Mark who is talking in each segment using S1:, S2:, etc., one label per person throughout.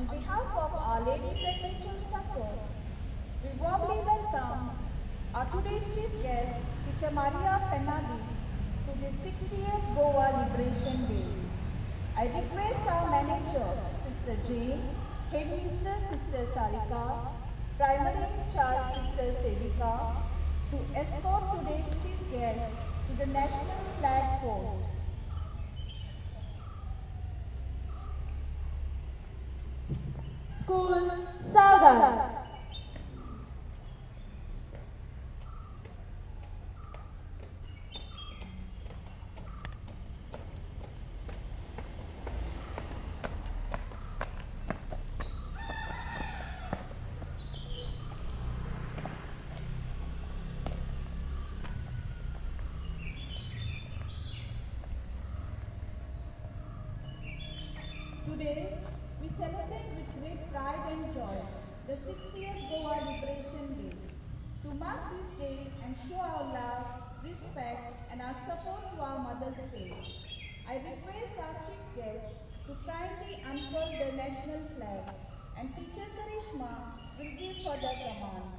S1: On behalf of Our Lady Perpetual Succor, we warmly welcome our today's chief guest, Teacher Maria Fernandes, to the 60th Goa Liberation Day. I request our manager, Sister Jane, Headmistress Sister Sarika, Primary in charge Sister Sevika, to escort today's chief guest to the national flag post. School Saudara. Today, we celebrate with great pride and joy the 60th Goa Liberation Day. To mark this day and show our love, respect, and our support to our Mother's Day, I request our chief guest to kindly unfurl the national flag, and Teacher Karishma will give further command.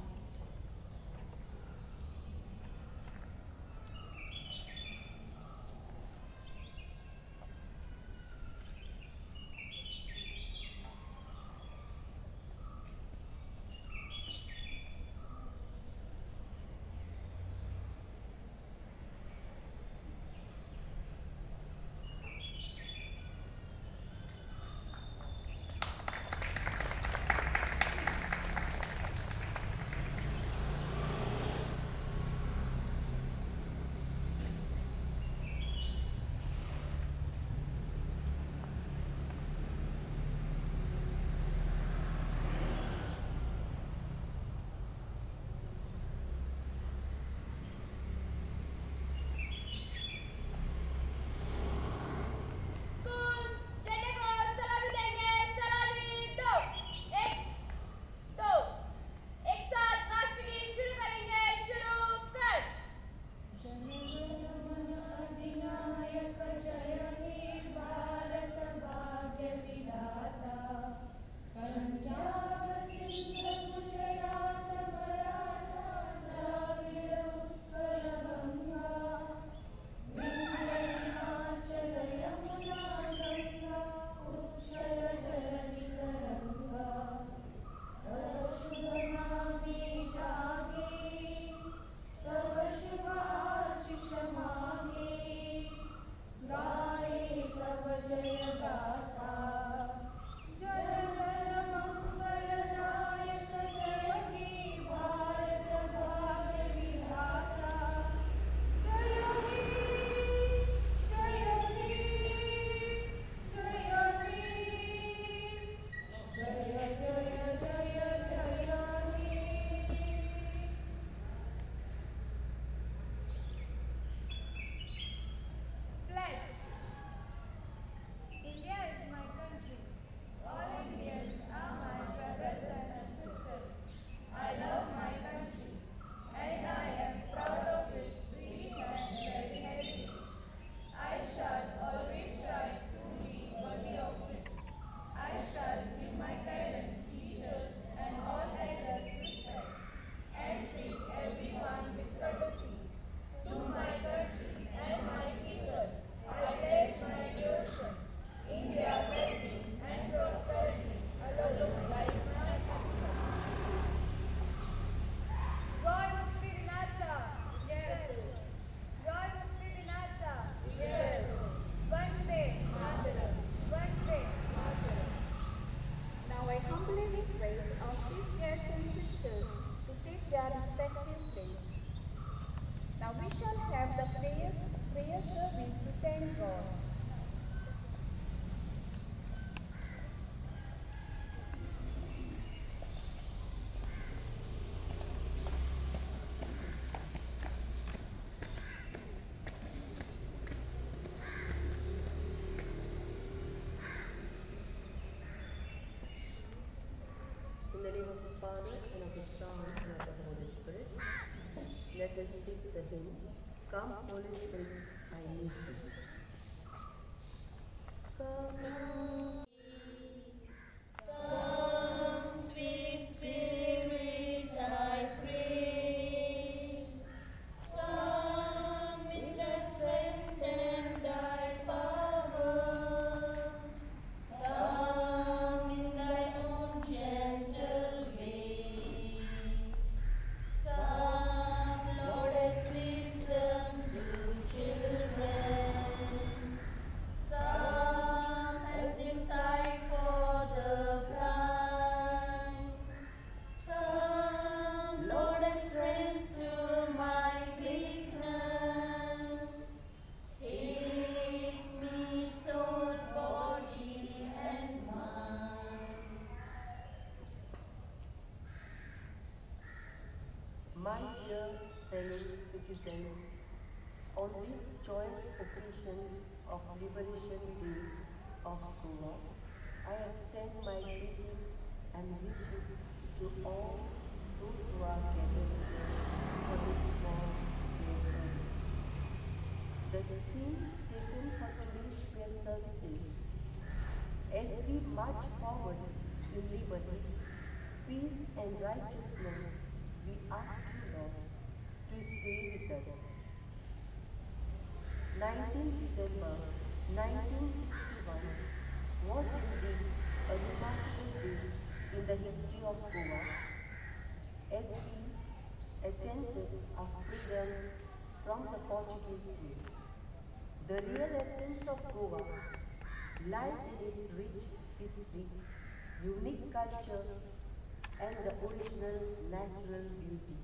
S1: Now I humbly request our chief guests and sisters to take their respective place. Now we shall have the prayer service to thank God.
S2: In the name of the Father, and of the Son, and of the Holy Spirit, let us seek the hymn, Come, Holy Spirit, I need thee. Come, My dear fellow citizens, on this joyous occasion of Liberation Day of Goa, I extend my greetings and wishes to all those who are gathered here for this small prayer service. The theme taken for today's prayer services: as we march forward in liberty, peace and righteousness, we ask you, Lord, to stay with us. 19 December 1961 was indeed a remarkable day in the history of Goa as we attempted our freedom from the Portuguese rule. The real essence of Goa lies in its rich history, unique culture, and the original natural beauty.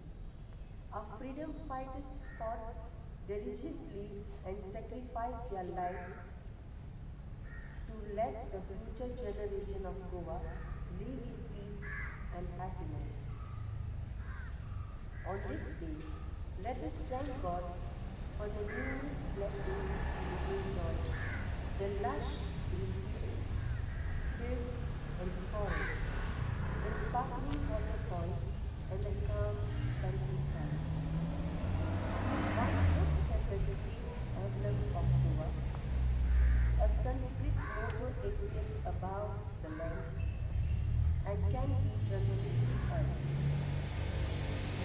S2: Our freedom fighters fought diligently and sacrificed their lives to let the future generation of Goa live in peace and happiness. On this day, let us thank God for the numerous blessings we enjoy, the lush green fields and forests, the sparkling waterfalls, and the calm countryside. One looks at the green emblem of Goa. A Sanskrit motto appears above the land and can be translated as: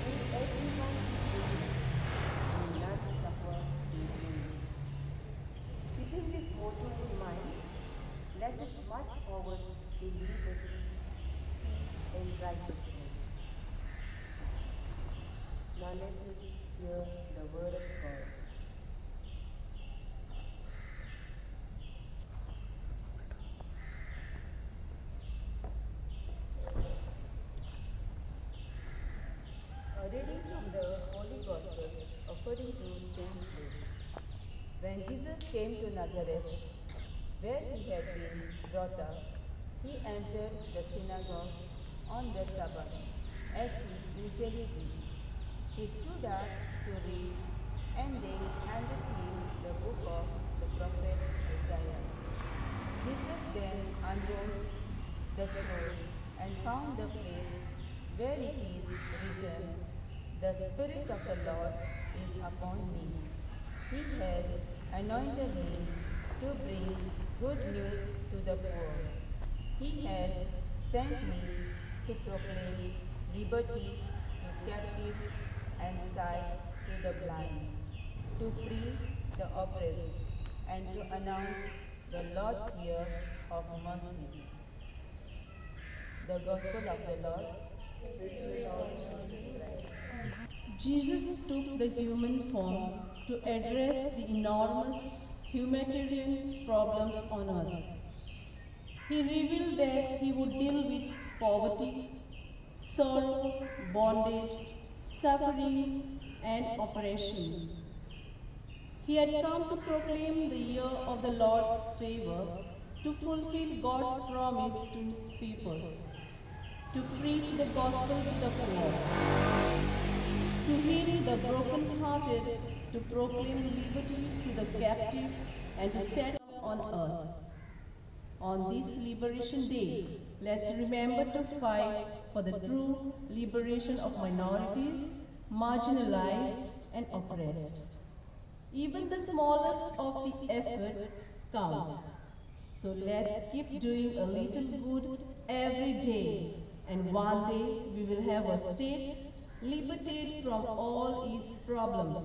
S2: may everyone be free, may none suffer in vain. Keeping this motto in mind, let us march forward in liberty, peace, and righteousness. Now let us hear the word of God. A reading from the Holy Gospel according to St. Luke.
S3: When Jesus came to Nazareth, where he had been brought up, he entered the synagogue on the Sabbath, as he usually did. He stood up to read, and they handed him the book of the prophet Isaiah. Jesus then unrolled the scroll and found the place where it is written, "The Spirit of the Lord is upon me. He has anointed me to bring good news to the poor. He has sent me to proclaim liberty to captives and sight to the blind, to free the oppressed, and to announce the Lord's year of mercy." The Gospel of the Lord.
S4: Jesus took the human form to address the enormous humanitarian problems on earth. He revealed that he would deal with poverty, sorrow, bondage, suffering, and oppression. He had come to proclaim the year of the Lord's favor, to fulfill God's promise to his people, to preach the gospel to the poor, to heal the broken-hearted, to proclaim liberty to the captive, and to set on earth. On this Liberation Day, let's remember to fight for the true liberation of minorities, marginalized, and oppressed. Even the smallest of the effort counts. So let's keep doing a little good every day, and one day we will have a state liberated from all its problems.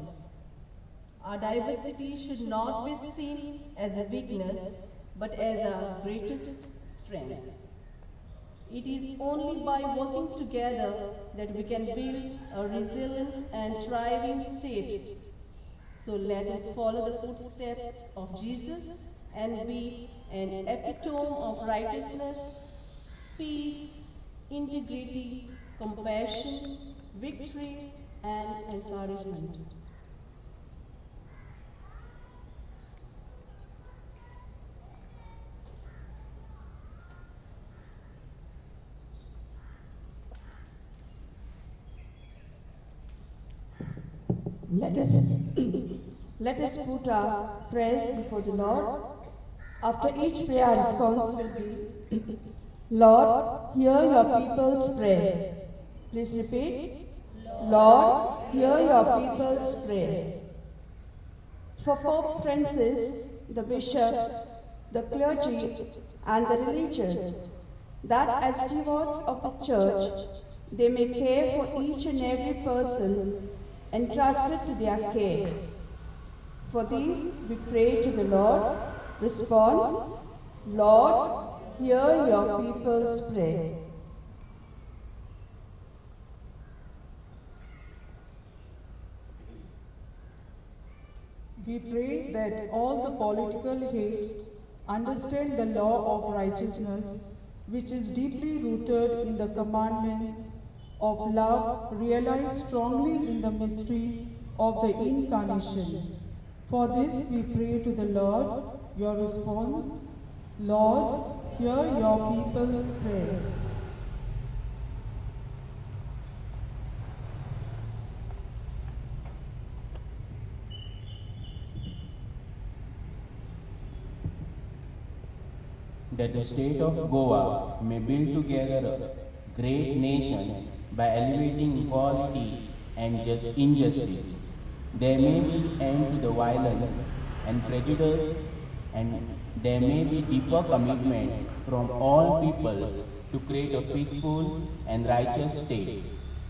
S4: Our diversity should not be seen as a weakness, but as our greatest strength. It is only by working together that we can build a resilient and thriving state. So let us follow the footsteps of Jesus and be an epitome of righteousness, peace, integrity, compassion, victory, and encouragement.
S5: Let us, let us put our prayers before the Lord. After each prayer, response will be, Lord, hear your people's prayer. Please repeat. Lord, hear your people's prayer. For Pope Francis, the bishops, the clergy, and the religious, that as stewards of the Church, they may care for each and every person entrusted to their care. For these, we pray to the Lord. Response, Lord, hear your people's prayer.
S6: We pray that all the political hate understand the law of righteousness, which is deeply rooted in the commandments of love realized strongly in the mystery of the Incarnation. For this we pray to the Lord. Your response, Lord, hear your people's prayer.
S7: That the state of Goa may build together a great nation by elevating equality and injustice. There may be end to the violence and prejudice, and there may be deeper commitment from all people to create a peaceful and righteous state.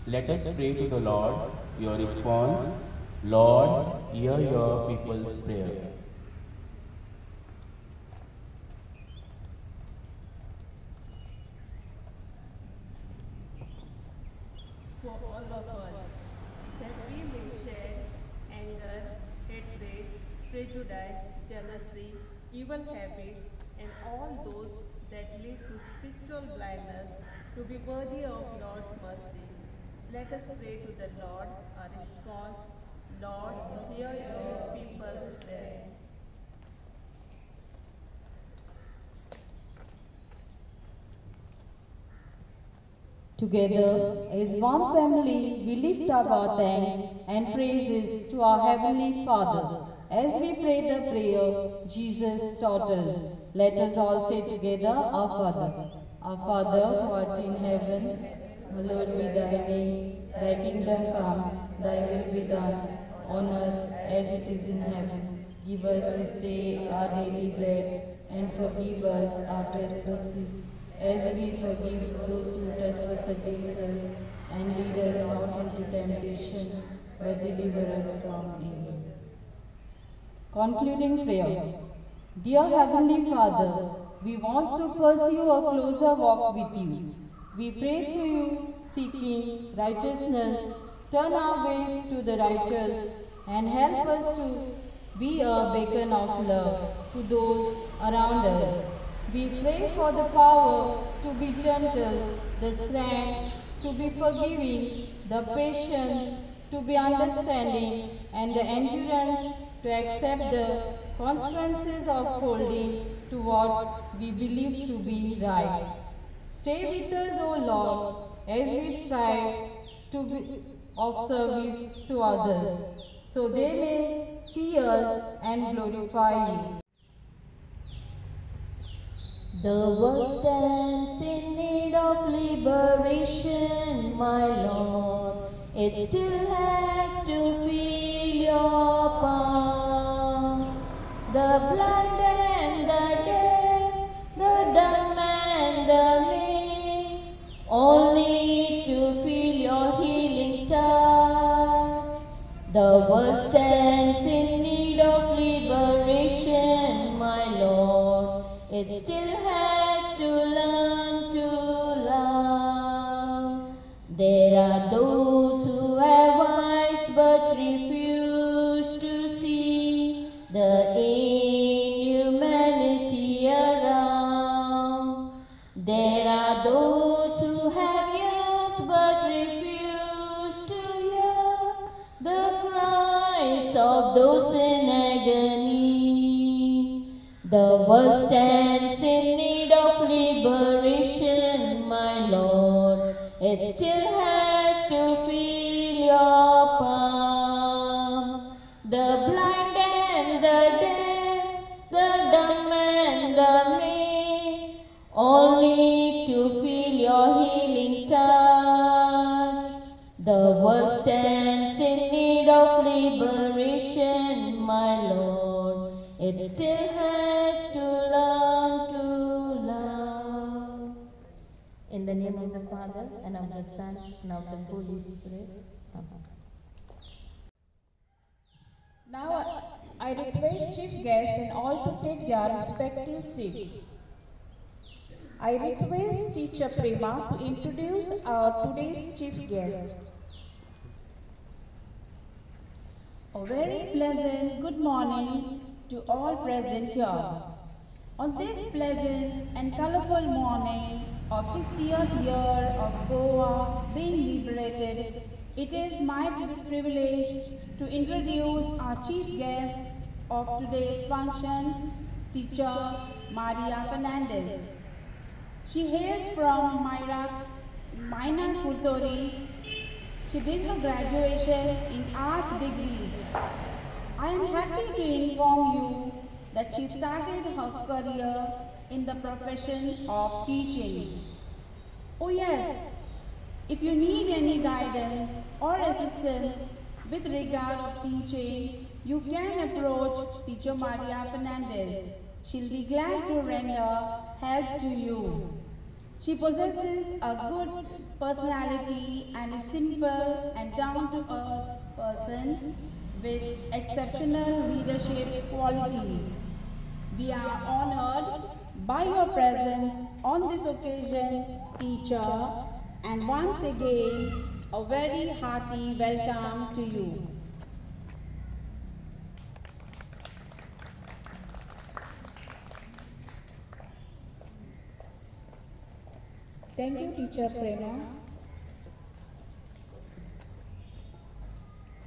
S7: Let us pray to the Lord. Your response, Lord, hear your people's prayer.
S3: For all of us, that we may shed anger, hatred, prejudice, jealousy, evil habits, and all those that lead to spiritual blindness, to be worthy of Lord's mercy. Let us pray to the Lord. Our response, Lord, hear your people's prayer.
S4: Together, as one family, we lift up our thanks and praises to our Heavenly Father. As we pray the prayer Jesus taught us, let us all say together, Our Father. Our Father, who art in heaven, hallowed be thy name. Thy kingdom come, thy will be done, on earth as it is in heaven. Give us this day our daily bread, and forgive us our trespasses, as we forgive those who trespass against us, and lead us not into temptation, but deliver us from evil. Concluding prayer. Dear Heavenly Father, we want to pursue a closer walk with you. We pray to you, seeking righteousness, turn our ways to the righteous, and help us to be a beacon of love to those around us. We pray for the power to be gentle, the strength to be forgiving, the patience to be understanding, and the endurance to accept the consequences of holding to what we believe to be right. Stay with us, O Lord, as we strive to be of service to others, so they may see us and glorify you.
S8: The world stands in need of liberation, my Lord. It still has to feel your palm. The blind and the deaf, the dumb and the lame, all need to feel your healing touch. The world stands in need of liberation, my Lord. It still has to learn to love. There are those who have eyes but refuse to see the inhumanity around. There are those who have ears but refuse to hear the cries of those in agony. The world stands in need of liberation, my Lord. It still has to feel your palm. The world stands in need of liberation, my Lord. It still has to learn to love. In the name of the Father, and of the Son, and of the Holy Spirit. Amen.
S1: Now I request chief guest and all to take their respective seats. I request Teacher Prema to introduce our today's chief guest.
S4: A very pleasant good morning to all present here. On this pleasant and colorful morning of 60th year of Goa being liberated, it is my privilege to introduce our chief guest of today's function, Teacher Maria Fernandez. She hails from Mainan Kurtori. She did her graduation in arts degree. I am happy to inform you that she started her career in the profession of teaching. Oh yes, if you need any guidance or assistance with regard to teaching, you can approach Teacher Maria Fernandez. She'll be glad to render help to you. She possesses a good personality and is simple and down-to-earth person with exceptional leadership qualities. We are honored by your presence on this occasion, teacher, and once again, a very hearty welcome to you.
S1: Thank you, Teacher Prema.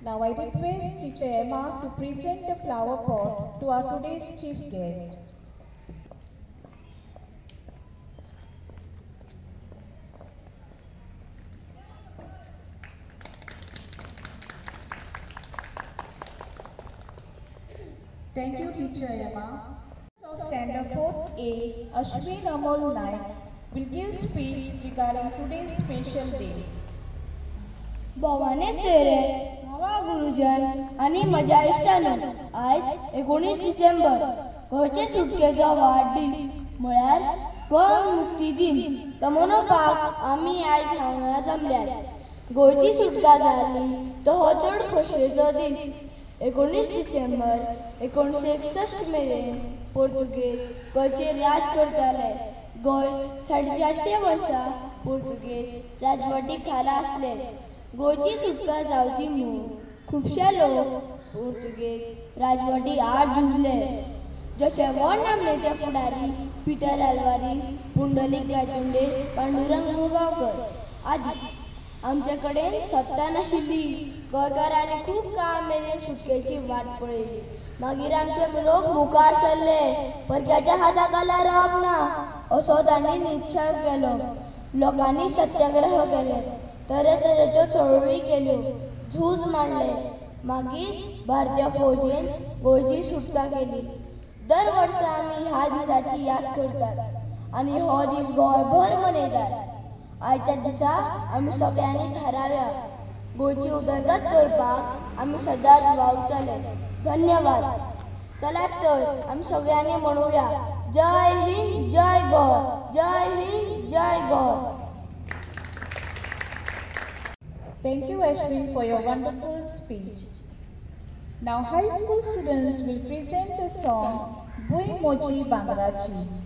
S1: Now I request Teacher Emma to present the flower pot to our today's chief guest. Thank you, Teacher Emma. So Standard 4A, Ashwin Amol Naik will give speech regarding today's special day.
S9: भवाने सेरे नवा गुरुजन आणि मजा इष्टानो आज 19 December गोंयचे सुटकेचो वाडदीस म्हळ्यार गोंय मुक्ती दिन तो मनोवपाक आमी आयज हांगा जमल्यात. गोंयची सुटका जाली तो हो चड खोशयेचो दीस. 19 डिसेंबर 1961 मेरेन पोर्तुगेज गोंयचेर राज करताले. गोंय 450 वर्सां पोर्तुगेज राजवटी खाला आसले. गोंयची सुटका जावची म्हूण खुबशे लोक पोर्तुगेज राजवटी आड झुजले. जशे व्हड नामनेचे फुडारी पिटर आल्वारीस, पुंडलीक गायतोंडे, पांडुरंग मुगांवकर आदी. आमचे कडेन सत्ता नाशिल्ली. गोंयकारांनी खूब काळ मेरेन सुटकेची वाट पळयली. मागीर आमचे लोक मुखार सरले. परक्याच्या हाताखाला रावप ना असो तांणी निश्चय केलो. लोकांनी सत्याग्रह केले, तरेतरेच्यो चळवळी केल्यो, झूज मांडले. मागीर भारतीय फौजेन गोंयची सुटका केली. दर वर्सा आमी ह्या दिसाची याद करतात आनी हो दीस गोंयभर मनयतात. आयच्या दिसा आमी सगळ्यांनी थाराव्या गोंयची उदरगत करपाक आमी सदांच वावुरतले. धन्यवाद. चलात तर आमी सगळ्यांनी म्हणुया, जय हिंद, जय गोंय, जय हिंद, जय Goa.
S1: Thank you, Ashwin, for your wonderful speech. Now, high school students will present the song Bui Mochi Bangarachi.
S10: Bangarachi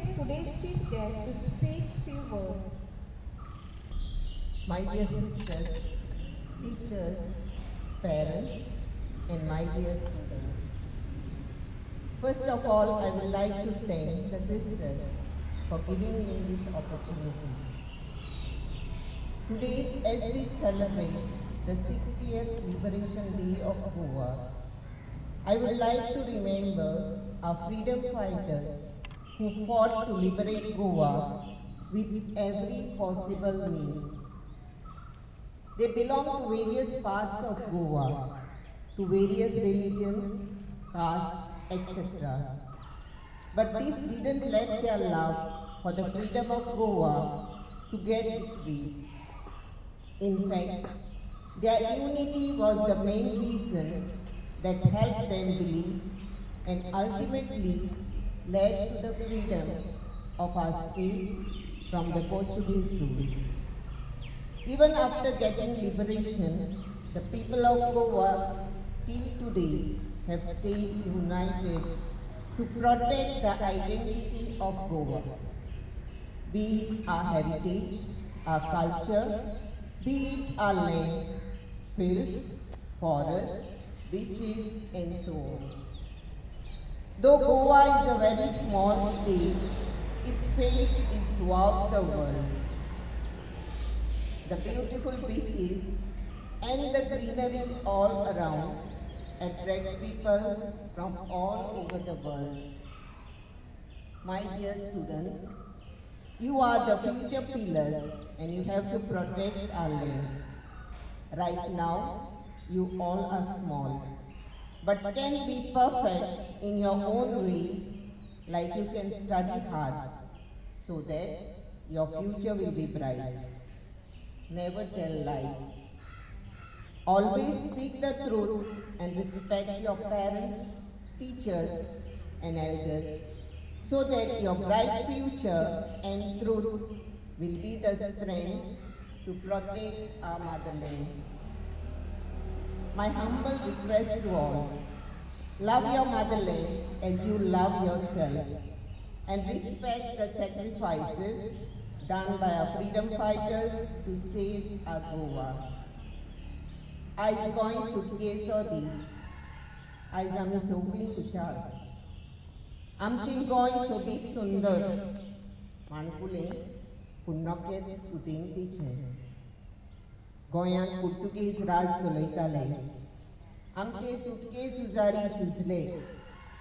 S1: request today's chief guest to speak few words.
S10: My dear sisters, teachers, parents, and my dear students. First of all, I would like to thank the sisters for giving me this opportunity. Today, as we celebrate the 60th Liberation Day of Goa, I would like to remember our freedom fighters who fought to liberate Goa with every possible means. They belong to various parts of Goa, to various religions, castes, etc. But these didn't let their love for the freedom of Goa to get free. In fact, their unity was the main reason that helped them believe and ultimately led to the freedom of our state from the Portuguese rule. Even after getting liberation, the people of Goa till today have stayed united to protect the identity of Goa, be it our heritage, our culture, be it our land, fields, forests, beaches, and so on. Though Goa is a very small state, its fame is throughout the world. The beautiful beaches and the greenery all around attract people from all over the world. My dear students, you are the future pillars and you have to protect our land. Right now, you all are small, but can be perfect in your own ways, like you can study hard, so that your future will be bright. Never tell lies. Always speak the truth and respect your parents, teachers, and elders, so that your bright future and truth will be the strength to protect our motherland. My humble request to all, love your motherland as you love yourself, and respect the sacrifices done by our freedom fighters to save our Goa. आज गोंय सुटकेचो दीस, आज आमी सगळीं खुशाल. आमची गोंय सोबीत सुंदर, माणकुलें पुण्णकेत उदेंतीचें. गोंयांत Portuguese राज चलयताले. आमचे सुटके झुजारी झुजले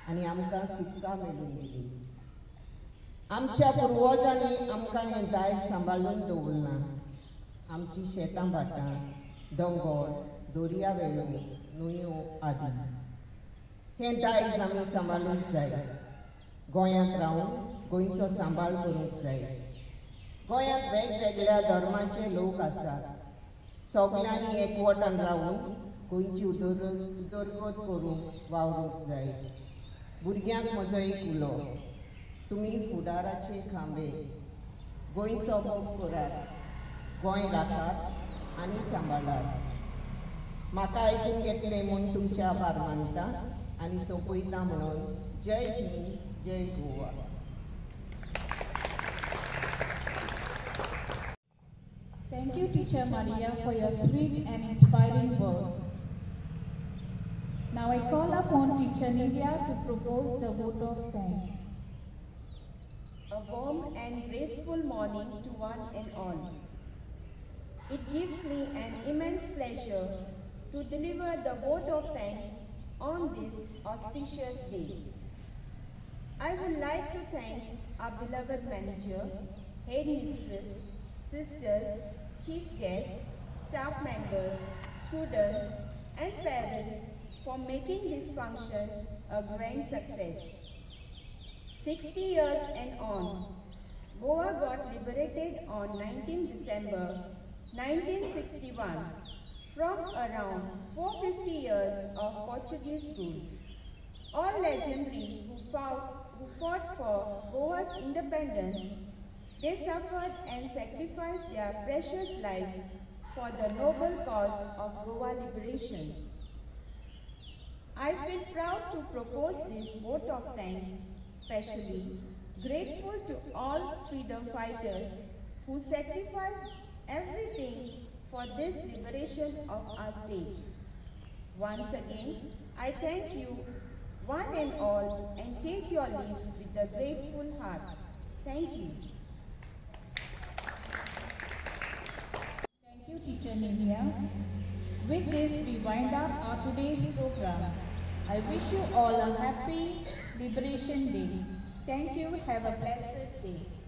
S10: आनी आमकां सुटका मेळून दिली. आमच्या पुर्वजांनी आमकां हें दायज सांबाळून दवरलां. आमची शेतां भाटां, दोंगर, दर्यावेळो, न्हंयो आदी. हें दायज आमी सांबाळूंक जाय. गोंयांत रावन गोंयचो सांबाळ करूंक जाय. गोंयांत वेगवेगळ्या धर्माचे लोक आसात. सगळ्यांनी एकवटान रावन गोंयची उदरगत करूंक वावरूंक जाय. भुरग्यांक म्हजो एक उलो, तुमी फुडाराचे खांबे. गोंयचो मोग करात, गोंय राखात आनी सांबाळात. म्हाका आयकून घेतलें म्हूण तुमचे आभार मानता आनी सोंपयता म्हणून जय हिंद, जय Goa.
S1: Thank you, Teacher Maria, for your sweet and inspiring words. Now I call upon Teacher Nivya to propose the vote of thanks.
S3: A warm and graceful morning to one and all. It gives me an immense pleasure to deliver the vote of thanks on this auspicious day. I would like to thank our beloved manager, headmistress, sisters, chief guests, staff members, students, and parents for making this function a grand success. 60 years and on, Goa got liberated on 19 December 1961 from around 450 years of Portuguese rule. All legendary who fought for Goa's independence, they suffered and sacrificed their precious lives for the noble cause of Goa liberation. I feel proud to propose this vote of thanks, especially
S1: Grateful to all freedom fighters who sacrificed everything for this liberation of our state. Once again, I thank you, one and all, and take your leave with a grateful heart. Thank you.
S4: Thank you, Teacher Nivia. With this, we wind up our today's program. I wish you all a happy Liberation Day. Thank you. Have a blessed day.